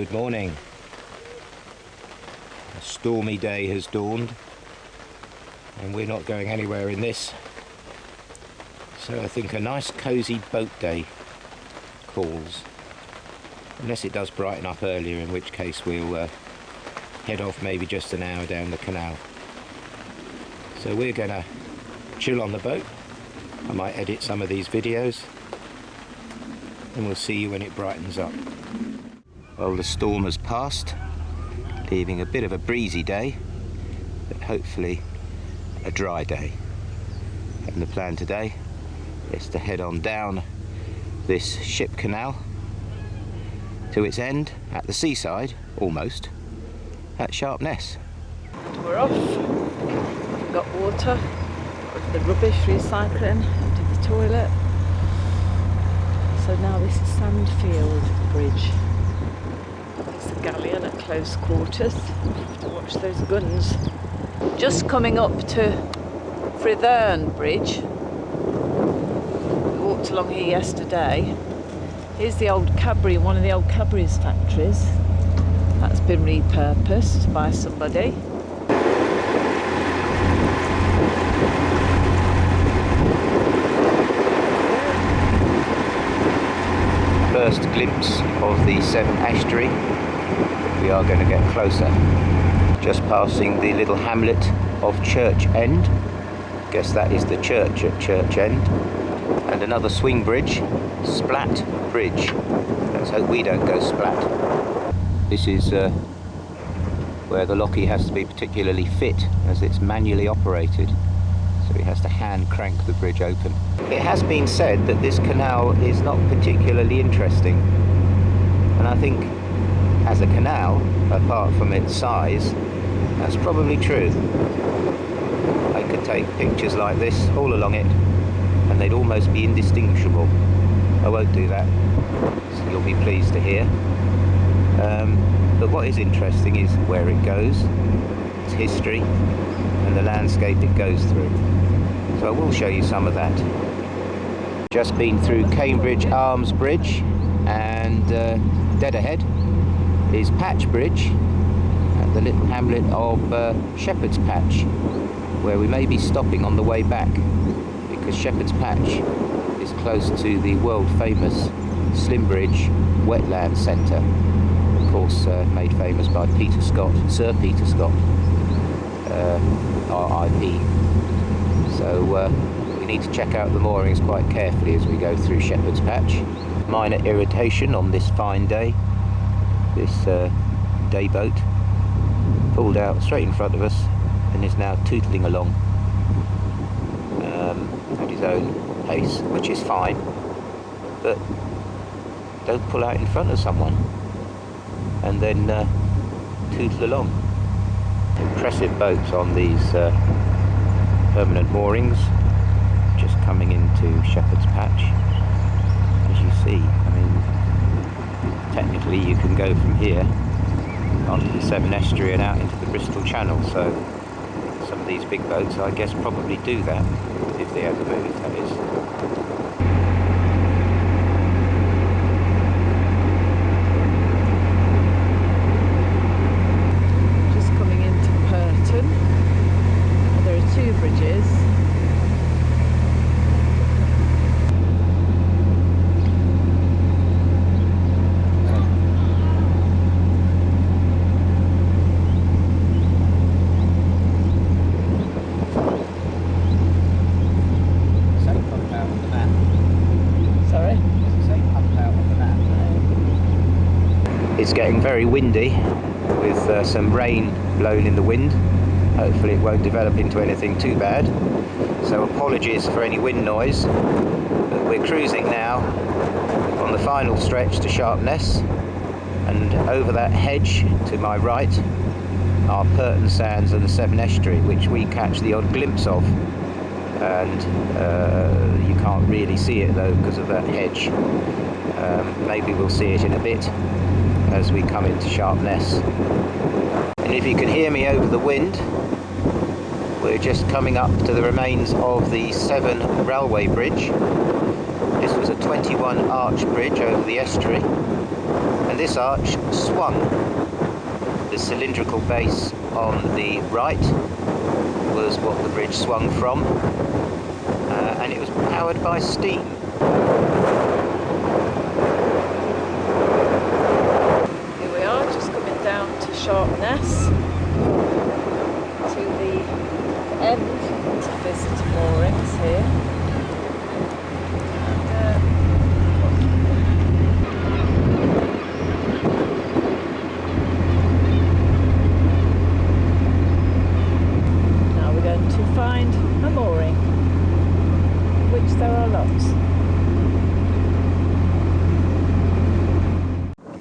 Good morning. A stormy day has dawned and we're not going anywhere in this, so I think a nice cosy boat day calls, unless it does brighten up earlier, in which case we'll head off maybe just an hour down the canal. So we're gonna chill on the boat. I might edit some of these videos and we'll see you when it brightens up. Well, the storm has passed, leaving a bit of a breezy day, but hopefully a dry day. And the plan today is to head on down this ship canal to its end at the seaside, almost, at Sharpness. We're off. We've got water, got the rubbish recycling, emptied the toilet. So now this is Sandfield Bridge. It's a galleon at close quarters. You have to watch those guns. Just coming up to Severn Bridge. We walked along here yesterday. Here's the old Cadbury, one of the old Cadbury's factories. That's been repurposed by somebody. First glimpse of the Severn estuary. We are going to get closer. Just passing the little hamlet of Church End. Guess that is the church at Church End. And another swing bridge, Splat Bridge. Let's hope we don't go splat. This is where the locky has to be particularly fit, as it's manually operated. So he has to hand crank the bridge open. It has been said that this canal is not particularly interesting, and I think as a canal, apart from its size, that's probably true. I could take pictures like this all along it and they'd almost be indistinguishable. I won't do that, so you'll be pleased to hear. But what is interesting is where it goes, its history, and the landscape it goes through. So I will show you some of that. Just been through Cambridge Arms Bridge, and dead ahead is Patch Bridge at the little hamlet of Shepherd's Patch, where we may be stopping on the way back, because Shepherd's Patch is close to the world famous Slimbridge Wetland Centre, of course made famous by Peter Scott, Sir Peter Scott, RIP. So we need to check out the moorings quite carefully as we go through Shepherd's Patch. Minor irritation on this fine day. This day boat pulled out straight in front of us and is now tootling along at his own pace, which is fine, but don't pull out in front of someone and then tootle along. Impressive boats on these permanent moorings, just coming into Shepherd's Patch. As you see, I mean, technically you can go from here onto the Severn estuary and out into the Bristol Channel, so some of these big boats I guess probably do that, if they ever move, that is. Just coming into Purton. There are two bridges. It's getting very windy with some rain blowing in the wind. Hopefully it won't develop into anything too bad. So apologies for any wind noise. But we're cruising now on the final stretch to Sharpness, and over that hedge to my right are Purton Sands and the Severn estuary, which we catch the odd glimpse of. And you can't really see it though because of that hedge. Maybe we'll see it in a bit as we come into Sharpness. And if you can hear me over the wind, we're just coming up to the remains of the Severn railway bridge. This was a 21 arch bridge over the estuary, And this arch swung. The cylindrical base on the right was what the bridge swung from, and it was powered by steam. Here we are, just coming down to Sharpness, to the end to visitor moorings here. Now we're going to find a mooring, of which there are lots.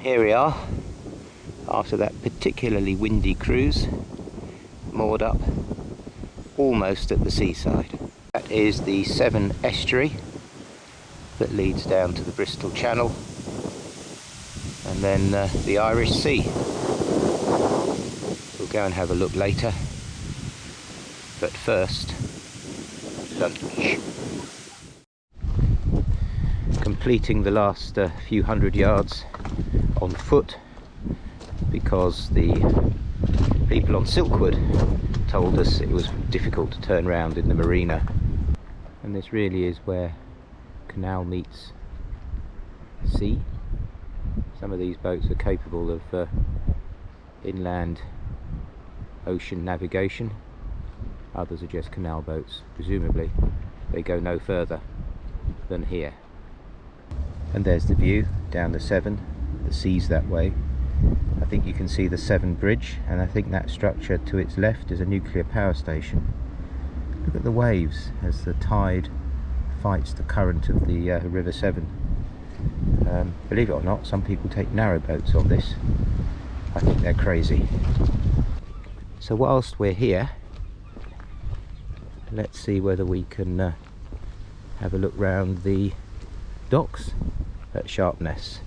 Here we are, after that particularly windy cruise, moored up almost at the seaside. That is the Severn estuary that leads down to the Bristol Channel, and then the Irish Sea. We'll go and have a look later, but first, lunch. Completing the last few hundred yards on foot, because the people on Silkwood told us it was difficult to turn round in the marina. And this really is where Canal meets sea. Some of these boats are capable of inland ocean navigation, others are just canal boats. Presumably they go no further than here. And there's the view down the Severn. The sea's that way. I think you can see the Severn Bridge, and I think that structure to its left is a nuclear power station. Look at the waves as the tide fights the current of the River Severn. Believe it or not, some people take narrowboats on this. I think they're crazy. So whilst we're here, let's see whether we can have a look round the docks at Sharpness,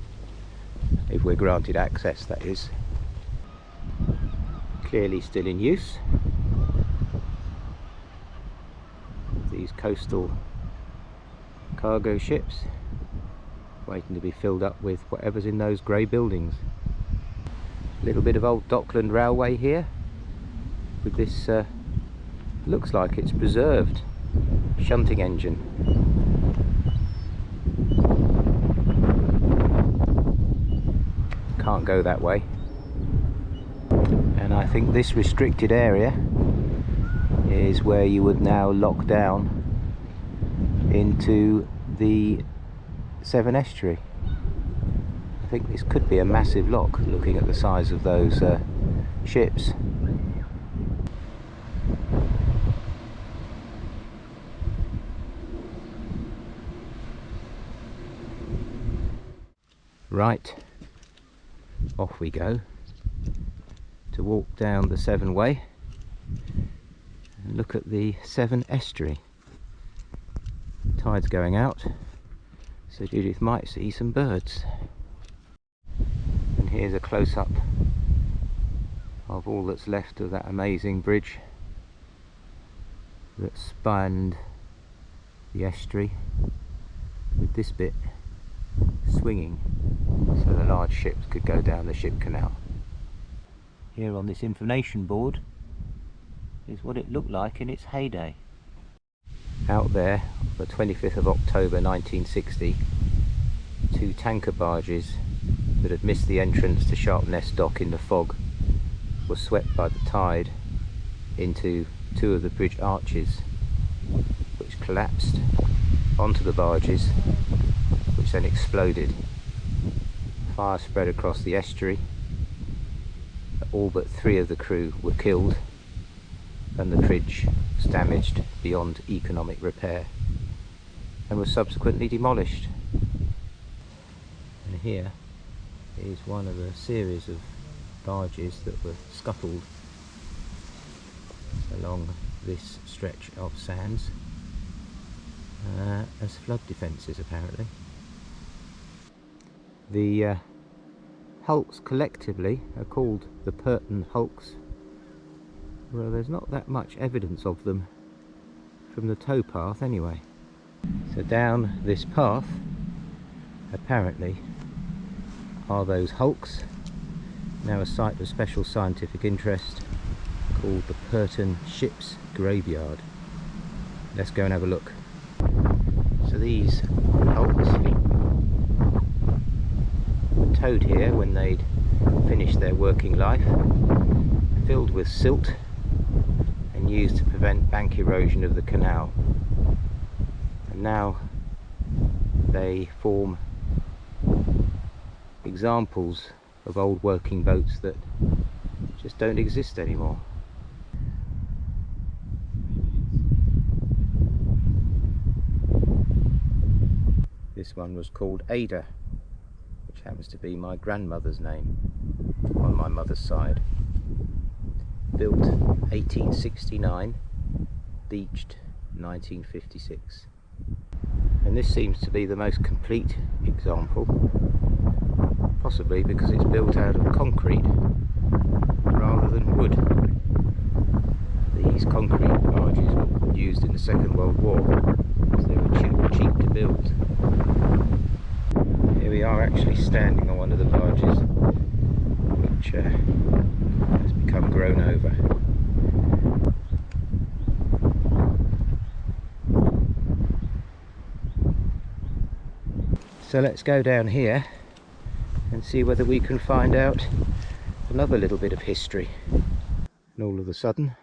if we're granted access, that is. Clearly still in use. These coastal cargo ships waiting to be filled up with whatever's in those grey buildings. A little bit of old Dockland Railway here with this looks like it's preserved shunting engine. Can't go that way, and I think this restricted area is where you would now lock down into the Severn estuary. I think this could be a massive lock, looking at the size of those ships. Right, off we go to walk down the Sevenway and look at the Severn estuary. Tide's going out, so Judith might see some birds. And here's a close-up of all that's left of that amazing bridge that spanned the estuary, with this bit swinging so the large ships could go down the ship canal. Here on this information board is what it looked like in its heyday. Out there, the 25th of October 1960, two tanker barges that had missed the entrance to Sharpness dock in the fog were swept by the tide into two of the bridge arches, which collapsed onto the barges, which then exploded. Fire spread across the estuary. All but 3 of the crew were killed, and the bridge was damaged beyond economic repair and was subsequently demolished. And here is one of a series of barges that were scuttled along this stretch of sands as flood defences, apparently. The hulks collectively are called the Purton hulks. Well, there's not that much evidence of them from the towpath anyway. So down this path, apparently are those hulks, now a site of special scientific interest called the Purton Ship's Graveyard. Let's go and have a look. So these hulks were towed here when they'd finished their working life, filled with silt and used to prevent bank erosion of the canal. And now they form examples of old working boats that just don't exist anymore. This one was called Ada, which happens to be my grandmother's name on my mother's side. Built 1869, beached 1956. And this seems to be the most complete example, possibly because it's built out of concrete rather than wood. These concrete barges were used in the Second World War because they were cheap to build. Here we are actually standing on one of the barges, which has become grown over. So let's go down here and see whether we can find out another little bit of history. And all of a sudden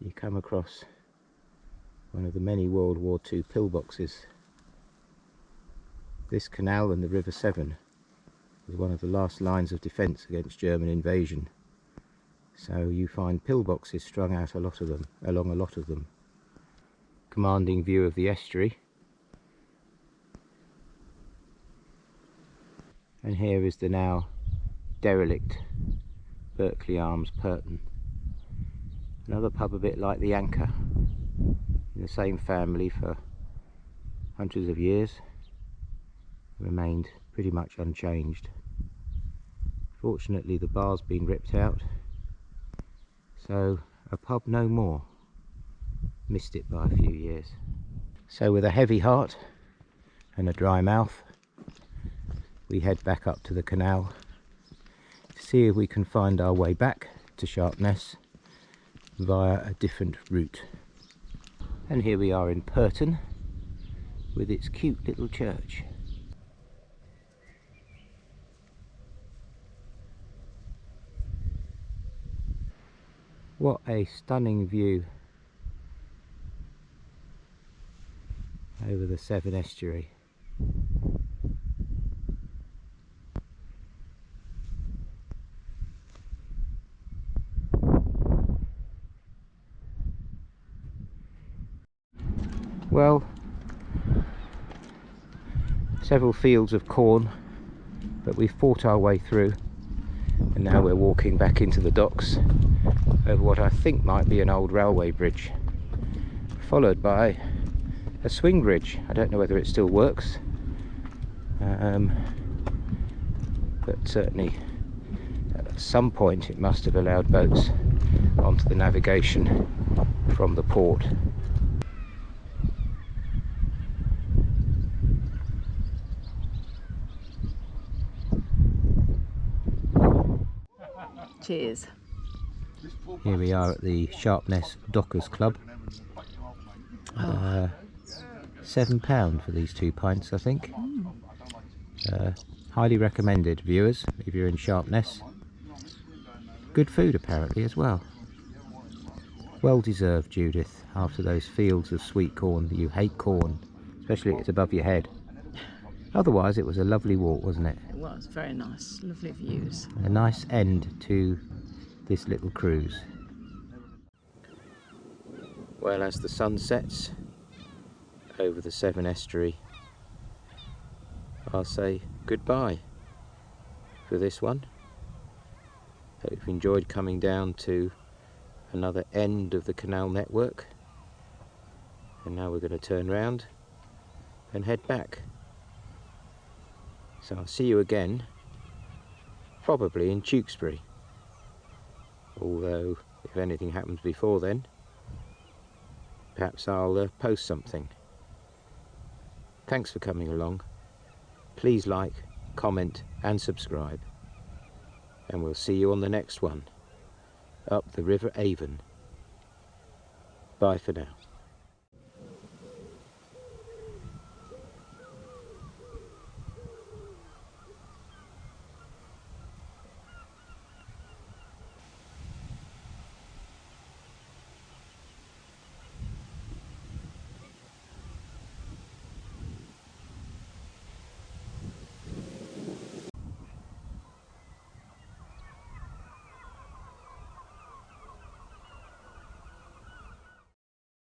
you come across one of the many World War II pillboxes. This canal and the River Severn was one of the last lines of defence against German invasion. So you find pillboxes strung out along a lot of them. Commanding view of the estuary. And here is the now derelict Berkeley Arms Purton. Another pub a bit like the Anchor, in the same family for hundreds of years, remained pretty much unchanged. Fortunately the bar's been ripped out, so a pub no more. Missed it by a few years. So with a heavy heart and a dry mouth, we head back up to the canal to see if we can find our way back to Sharpness via a different route. And here we are in Purton with its cute little church. What a stunning view over the Severn estuary. Well, several fields of corn, but we fought our way through, and now we're walking back into the docks over what I think might be an old railway bridge, followed by a swing bridge. I don't know whether it still works, but certainly at some point it must have allowed boats onto the navigation from the port. Cheers. Here we are at the Sharpness Dockers Club. £7 for these 2 pints, I think. Highly recommended, viewers, if you're in Sharpness. Good food apparently as well. Well deserved, Judith, after those fields of sweet corn. You hate corn, especially if it's above your head. Otherwise it was a lovely walk, wasn't it? It was very nice, lovely views. A nice end to this little cruise. Well, as the sun sets over the Severn estuary, I'll say goodbye for this one. Hope you've enjoyed coming down to another end of the canal network, and now we're going to turn round and head back. So I'll see you again, probably in Tewkesbury, although if anything happens before then, perhaps I'll post something. Thanks for coming along. Please like comment and subscribe. And we'll see you on the next one, up the River Avon. Bye for now.